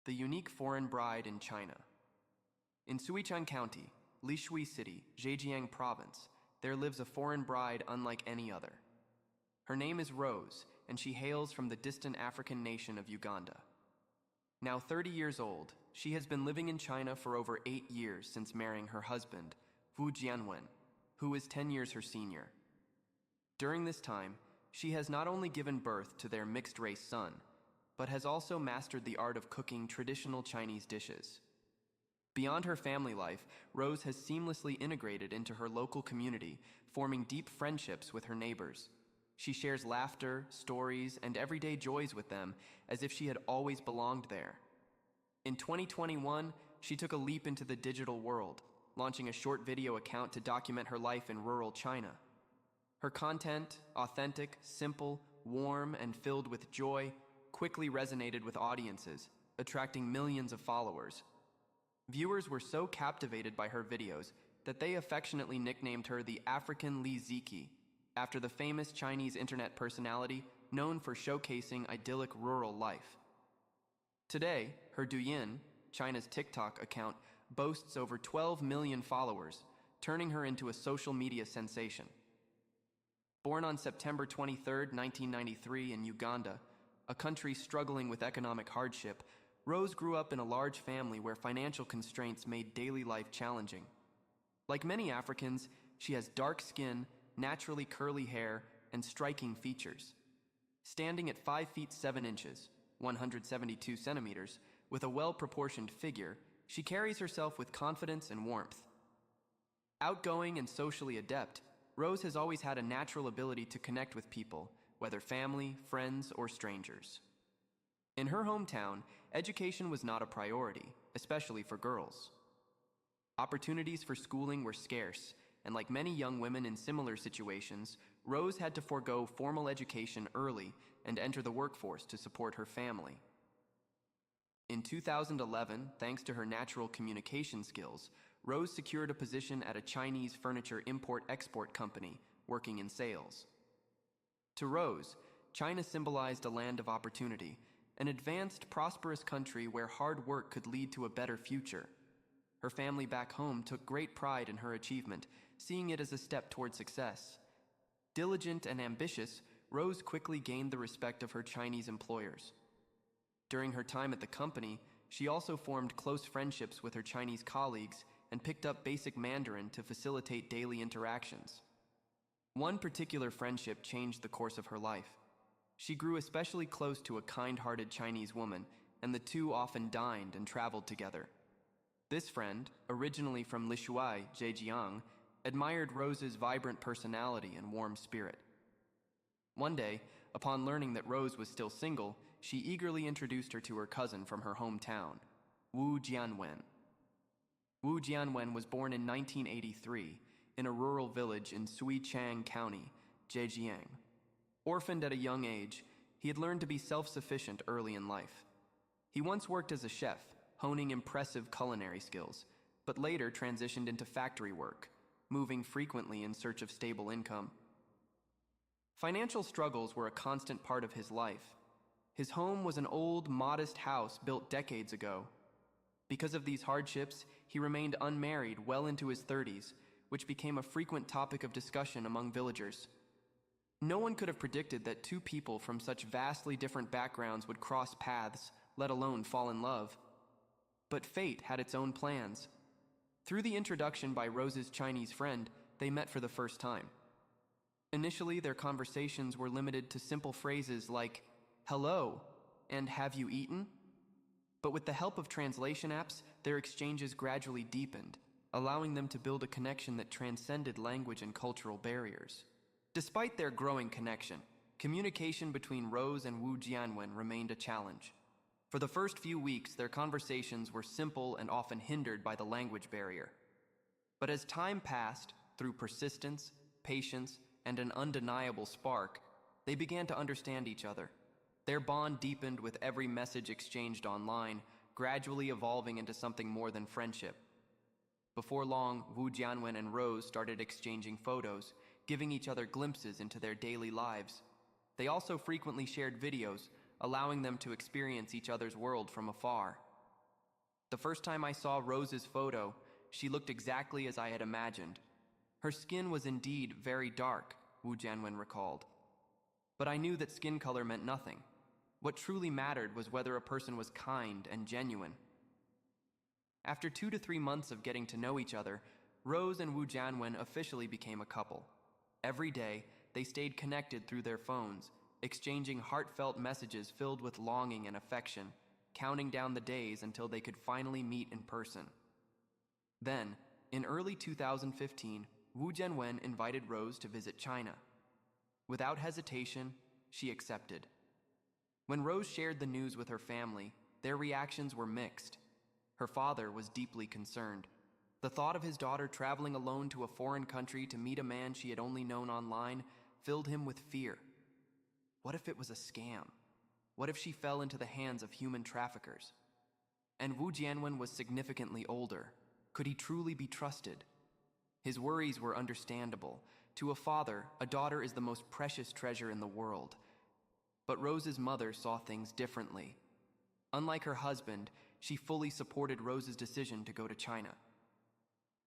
The unique foreign bride in China. In Sichuan County, Lishui City, Zhejiang Province, there lives a foreign bride unlike any other. Her name is Rose, and she hails from the distant African nation of Uganda. Now 30 years old, she has been living in China for over 8 years since marrying her husband, Wu Jianwen, who is 10 years her senior. During this time, she has not only given birth to their mixed-race son, but has also mastered the art of cooking traditional Chinese dishes. Beyond her family life, Rose has seamlessly integrated into her local community, forming deep friendships with her neighbors. She shares laughter, stories, and everyday joys with them as if she had always belonged there. In 2021, she took a leap into the digital world, launching a short video account to document her life in rural China. Her content, authentic, simple, warm, and filled with joy, quickly resonated with audiences, attracting millions of followers. Viewers were so captivated by her videos that they affectionately nicknamed her the African Ziqi, after the famous Chinese internet personality known for showcasing idyllic rural life. Today, her Douyin, China's TikTok account, boasts over 12 million followers, turning her into a social media sensation. Born on September 23, 1993 in Uganda, a country struggling with economic hardship, Rose grew up in a large family where financial constraints made daily life challenging. Like many Africans, she has dark skin, naturally curly hair, and striking features. Standing at 5 feet 7 inches, 172 centimeters, with a well-proportioned figure, she carries herself with confidence and warmth. Outgoing and socially adept, Rose has always had a natural ability to connect with people, whether family, friends, or strangers. In her hometown, education was not a priority, especially for girls. Opportunities for schooling were scarce, and like many young women in similar situations, Rose had to forego formal education early and enter the workforce to support her family. In 2011, thanks to her natural communication skills, Rose secured a position at a Chinese furniture import-export company, working in sales. To Rose, China symbolized a land of opportunity, an advanced, prosperous country where hard work could lead to a better future. Her family back home took great pride in her achievement, seeing it as a step toward success. Diligent and ambitious, Rose quickly gained the respect of her Chinese employers. During her time at the company, she also formed close friendships with her Chinese colleagues and picked up basic Mandarin to facilitate daily interactions. One particular friendship changed the course of her life. She grew especially close to a kind-hearted Chinese woman, and the two often dined and traveled together. This friend, originally from Lishui, Zhejiang, admired Rose's vibrant personality and warm spirit. One day, upon learning that Rose was still single, she eagerly introduced her to her cousin from her hometown, Wu Jianwen. Wu Jianwen was born in 1983 in a rural village in Sichuan County, Zhejiang. Orphaned at a young age, he had learned to be self-sufficient early in life. He once worked as a chef, honing impressive culinary skills, but later transitioned into factory work, moving frequently in search of stable income. Financial struggles were a constant part of his life. His home was an old, modest house built decades ago. Because of these hardships, he remained unmarried well into his 30s, which became a frequent topic of discussion among villagers. No one could have predicted that two people from such vastly different backgrounds would cross paths, let alone fall in love. But fate had its own plans. Through the introduction by Rose's Chinese friend, they met for the first time. Initially, their conversations were limited to simple phrases like, "Hello," and "Have you eaten?" But with the help of translation apps, their exchanges gradually deepened, allowing them to build a connection that transcended language and cultural barriers. Despite their growing connection, communication between Rose and Wu Jianwen remained a challenge. For the first few weeks, their conversations were simple and often hindered by the language barrier. But as time passed, through persistence, patience, and an undeniable spark, they began to understand each other. Their bond deepened with every message exchanged online, gradually evolving into something more than friendship. Before long, Wu Jianwen and Rose started exchanging photos, giving each other glimpses into their daily lives. They also frequently shared videos, allowing them to experience each other's world from afar. The first time I saw Rose's photo, she looked exactly as I had imagined. Her skin was indeed very dark, Wu Jianwen recalled. But I knew that skin color meant nothing. What truly mattered was whether a person was kind and genuine. After 2 to 3 months of getting to know each other, Rose and Wu Jianwen officially became a couple. Every day, they stayed connected through their phones, exchanging heartfelt messages filled with longing and affection, counting down the days until they could finally meet in person. Then, in early 2015, Wu Jianwen invited Rose to visit China. Without hesitation, she accepted. When Rose shared the news with her family, their reactions were mixed. Her father was deeply concerned. The thought of his daughter traveling alone to a foreign country to meet a man she had only known online filled him with fear. What if it was a scam? What if she fell into the hands of human traffickers? And Wu Jianwen was significantly older. Could he truly be trusted? His worries were understandable. To a father, a daughter is the most precious treasure in the world. But Rose's mother saw things differently. Unlike her husband, she fully supported Rose's decision to go to China.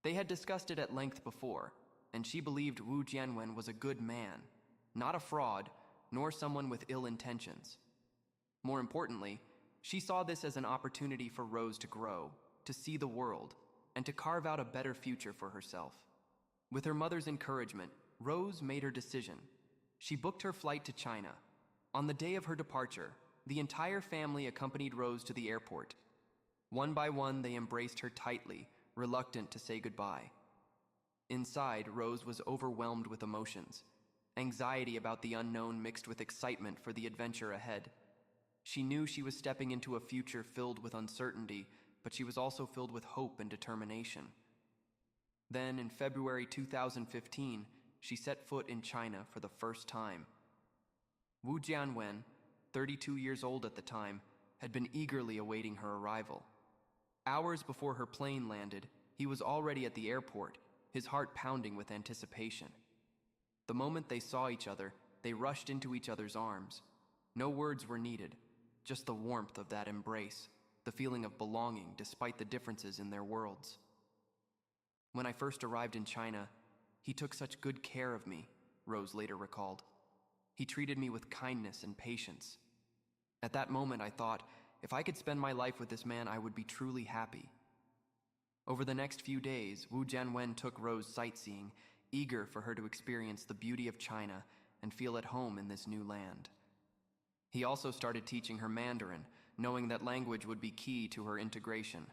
They had discussed it at length before, and she believed Wu Jianwen was a good man, not a fraud, nor someone with ill intentions. More importantly, she saw this as an opportunity for Rose to grow, to see the world, and to carve out a better future for herself. With her mother's encouragement, Rose made her decision. She booked her flight to China. On the day of her departure, the entire family accompanied Rose to the airport. One by one, they embraced her tightly, reluctant to say goodbye. Inside, Rose was overwhelmed with emotions. Anxiety about the unknown mixed with excitement for the adventure ahead. She knew she was stepping into a future filled with uncertainty, but she was also filled with hope and determination. Then, in February 2015, she set foot in China for the first time. Wu Jianwen, 32 years old at the time, had been eagerly awaiting her arrival. Hours before her plane landed, he was already at the airport, his heart pounding with anticipation. The moment they saw each other, they rushed into each other's arms. No words were needed, just the warmth of that embrace, the feeling of belonging despite the differences in their worlds. When I first arrived in China, he took such good care of me, Rose later recalled. He treated me with kindness and patience. At that moment, I thought, if I could spend my life with this man, I would be truly happy. Over the next few days, Wu Jianwen took Rose sightseeing, eager for her to experience the beauty of China and feel at home in this new land. He also started teaching her Mandarin, knowing that language would be key to her integration.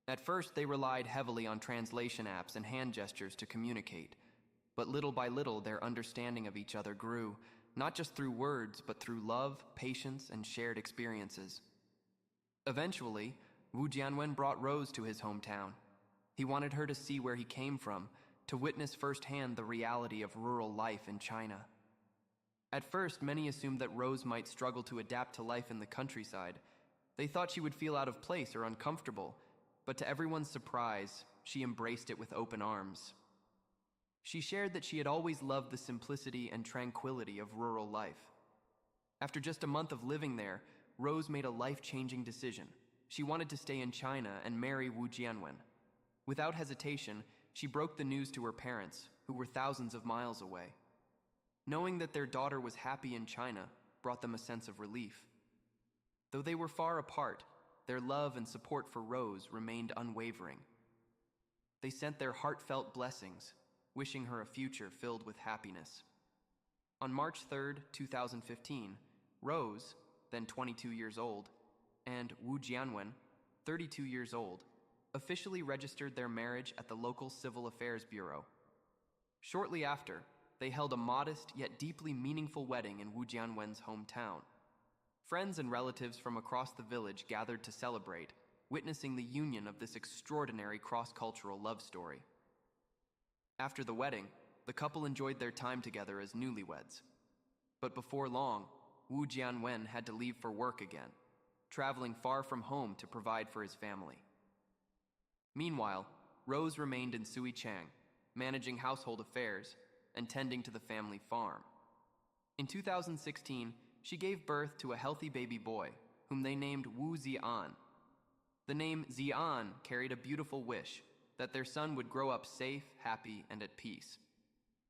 At first, they relied heavily on translation apps and hand gestures to communicate, but little by little, their understanding of each other grew, not just through words, but through love, patience, and shared experiences. Eventually, Wu Jianwen brought Rose to his hometown. He wanted her to see where he came from, to witness firsthand the reality of rural life in China. At first, many assumed that Rose might struggle to adapt to life in the countryside. They thought she would feel out of place or uncomfortable, but to everyone's surprise, she embraced it with open arms. She shared that she had always loved the simplicity and tranquility of rural life. After just a month of living there, Rose made a life-changing decision. She wanted to stay in China and marry Wu Jianwen. Without hesitation, she broke the news to her parents, who were thousands of miles away. Knowing that their daughter was happy in China brought them a sense of relief. Though they were far apart, their love and support for Rose remained unwavering. They sent their heartfelt blessings, wishing her a future filled with happiness. On March 3, 2015, Rose, then 22 years old, and Wu Jianwen, 32 years old, officially registered their marriage at the local Civil Affairs Bureau. Shortly after, they held a modest yet deeply meaningful wedding in Wu Jianwen's hometown. Friends and relatives from across the village gathered to celebrate, witnessing the union of this extraordinary cross-cultural love story. After the wedding, the couple enjoyed their time together as newlyweds. But before long, Wu Jianwen had to leave for work again, traveling far from home to provide for his family. Meanwhile, Rose remained in Suichang, managing household affairs and tending to the family farm. In 2016, she gave birth to a healthy baby boy, whom they named Wu Zian. The name Xi'an carried a beautiful wish that their son would grow up safe, happy, and at peace.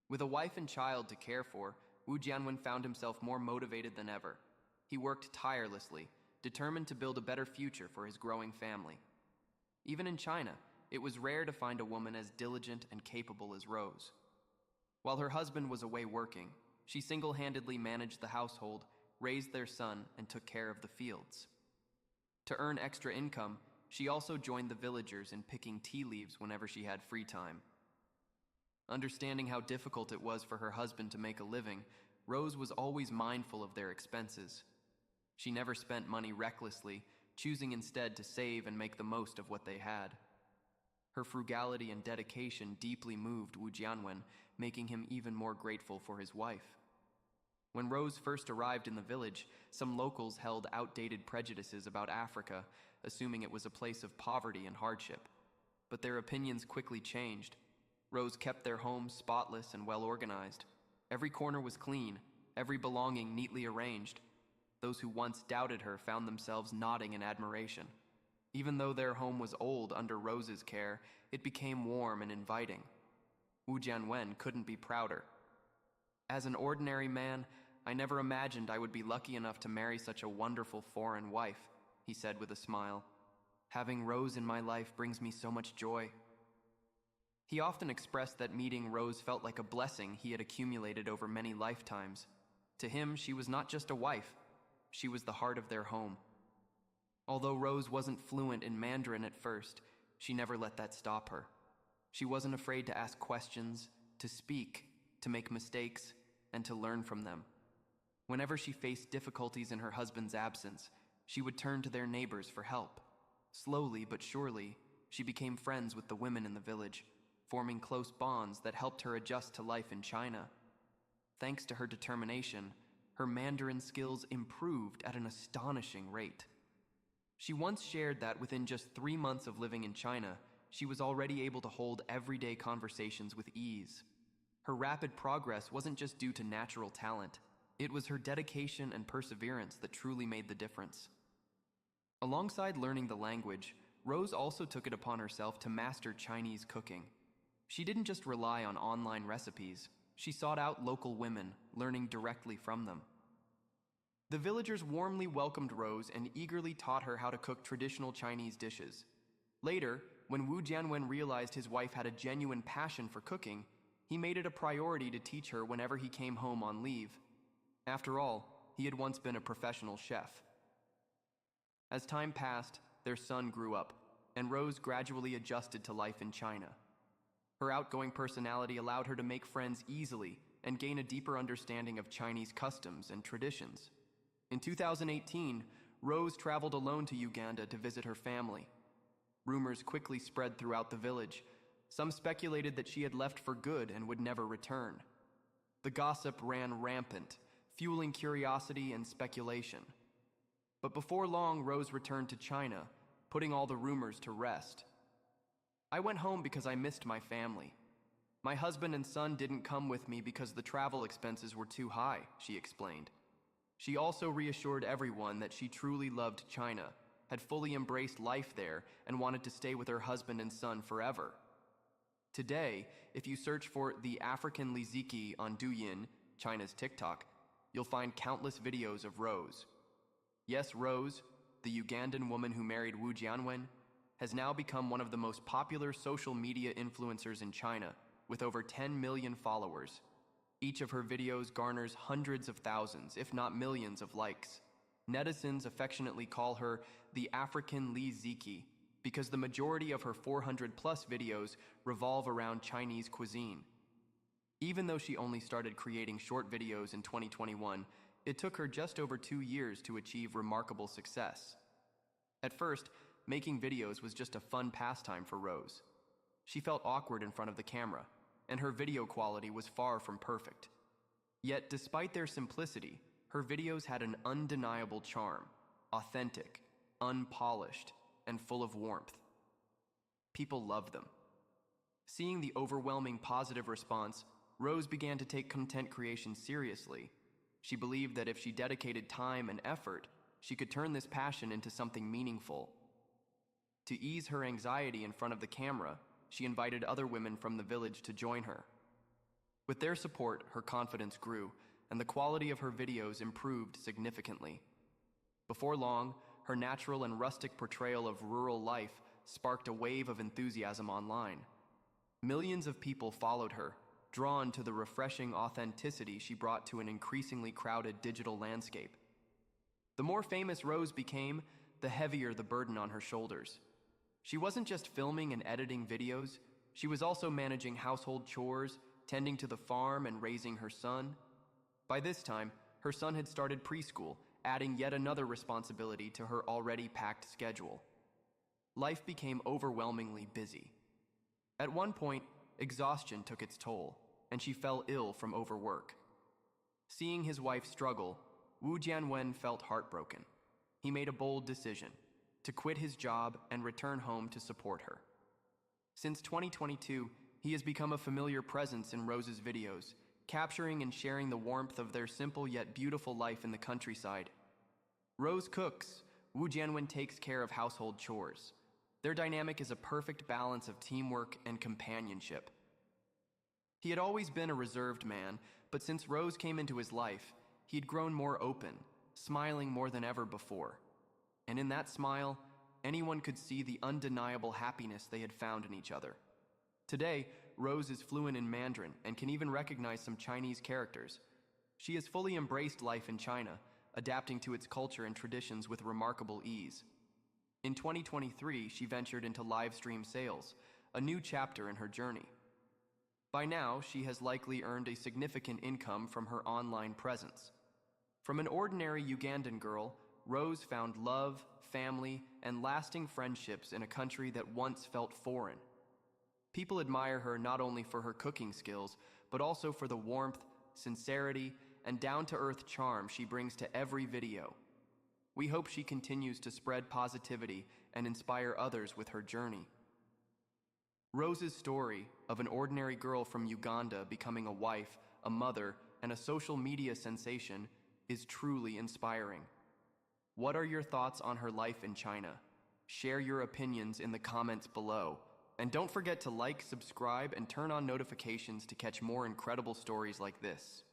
With a wife and child to care for, Wu Jianwen found himself more motivated than ever. He worked tirelessly, determined to build a better future for his growing family. Even in China, it was rare to find a woman as diligent and capable as Rose. While her husband was away working, she single-handedly managed the household, raised their son, and took care of the fields. To earn extra income, she also joined the villagers in picking tea leaves whenever she had free time. Understanding how difficult it was for her husband to make a living, Rose was always mindful of their expenses. She never spent money recklessly, choosing instead to save and make the most of what they had. Her frugality and dedication deeply moved Wu Jianwen, making him even more grateful for his wife. When Rose first arrived in the village, some locals held outdated prejudices about Africa, assuming it was a place of poverty and hardship. But their opinions quickly changed. Rose kept their home spotless and well organized. Every corner was clean, every belonging neatly arranged. Those who once doubted her found themselves nodding in admiration. Even though their home was old under Rose's care, it became warm and inviting. Wu Jianwen couldn't be prouder. As an ordinary man, I never imagined I would be lucky enough to marry such a wonderful foreign wife, he said with a smile. Having Rose in my life brings me so much joy. He often expressed that meeting Rose felt like a blessing he had accumulated over many lifetimes. To him, she was not just a wife, she was the heart of their home. Although Rose wasn't fluent in Mandarin at first, she never let that stop her. She wasn't afraid to ask questions, to speak, to make mistakes, and to learn from them. Whenever she faced difficulties in her husband's absence, she would turn to their neighbors for help. Slowly but surely, she became friends with the women in the village, forming close bonds that helped her adjust to life in China. Thanks to her determination, her Mandarin skills improved at an astonishing rate. She once shared that within just 3 months of living in China, she was already able to hold everyday conversations with ease. Her rapid progress wasn't just due to natural talent. It was her dedication and perseverance that truly made the difference. Alongside learning the language, Rose also took it upon herself to master Chinese cooking. She didn't just rely on online recipes, she sought out local women, learning directly from them. The villagers warmly welcomed Rose and eagerly taught her how to cook traditional Chinese dishes. Later, when Wu Jianwen realized his wife had a genuine passion for cooking, he made it a priority to teach her whenever he came home on leave. After all, he had once been a professional chef. As time passed, their son grew up, and Rose gradually adjusted to life in China. Her outgoing personality allowed her to make friends easily and gain a deeper understanding of Chinese customs and traditions. In 2018, Rose traveled alone to Uganda to visit her family. Rumors quickly spread throughout the village. Some speculated that she had left for good and would never return. The gossip ran rampant, fueling curiosity and speculation. But before long, Rose returned to China, putting all the rumors to rest. I went home because I missed my family. My husband and son didn't come with me because the travel expenses were too high, she explained. She also reassured everyone that she truly loved China, had fully embraced life there, and wanted to stay with her husband and son forever. Today, if you search for the African Ziqi on Douyin, China's TikTok, you'll find countless videos of Rose. Yes, Rose, the Ugandan woman who married Wu Jianwen, has now become one of the most popular social media influencers in China, with over 10 million followers. Each of her videos garners hundreds of thousands, if not millions, of likes. Netizens affectionately call her the African Ziqi because the majority of her 400-plus videos revolve around Chinese cuisine. Even though she only started creating short videos in 2021, it took her just over 2 years to achieve remarkable success. At first, making videos was just a fun pastime for Rose. She felt awkward in front of the camera, and her video quality was far from perfect. Yet, despite their simplicity, her videos had an undeniable charm, authentic, unpolished, and full of warmth. People loved them. Seeing the overwhelming positive response, Rose began to take content creation seriously. She believed that if she dedicated time and effort, she could turn this passion into something meaningful. To ease her anxiety in front of the camera, she invited other women from the village to join her. With their support, her confidence grew, and the quality of her videos improved significantly. Before long, her natural and rustic portrayal of rural life sparked a wave of enthusiasm online. Millions of people followed her, drawn to the refreshing authenticity she brought to an increasingly crowded digital landscape. The more famous Rose became, the heavier the burden on her shoulders. She wasn't just filming and editing videos, she was also managing household chores, tending to the farm, and raising her son. By this time, her son had started preschool, adding yet another responsibility to her already packed schedule. Life became overwhelmingly busy. At one point, exhaustion took its toll, and she fell ill from overwork. Seeing his wife struggle, Wu Jianwen felt heartbroken. He made a bold decision to quit his job and return home to support her. Since 2022, he has become a familiar presence in Rose's videos, capturing and sharing the warmth of their simple yet beautiful life in the countryside. Rose cooks, Wu Jianwen takes care of household chores. Their dynamic is a perfect balance of teamwork and companionship. He had always been a reserved man, but since Rose came into his life, he'd grown more open, smiling more than ever before. And in that smile, anyone could see the undeniable happiness they had found in each other. Today, Rose is fluent in Mandarin and can even recognize some Chinese characters. She has fully embraced life in China, adapting to its culture and traditions with remarkable ease. In 2023, she ventured into live stream sales, a new chapter in her journey. By now, she has likely earned a significant income from her online presence. From an ordinary Ugandan girl, Rose found love, family, and lasting friendships in a country that once felt foreign. People admire her not only for her cooking skills, but also for the warmth, sincerity, and down-to-earth charm she brings to every video. We hope she continues to spread positivity and inspire others with her journey. Rose's story of an ordinary girl from Uganda becoming a wife, a mother, and a social media sensation is truly inspiring. What are your thoughts on her life in China? Share your opinions in the comments below. And don't forget to like, subscribe, and turn on notifications to catch more incredible stories like this.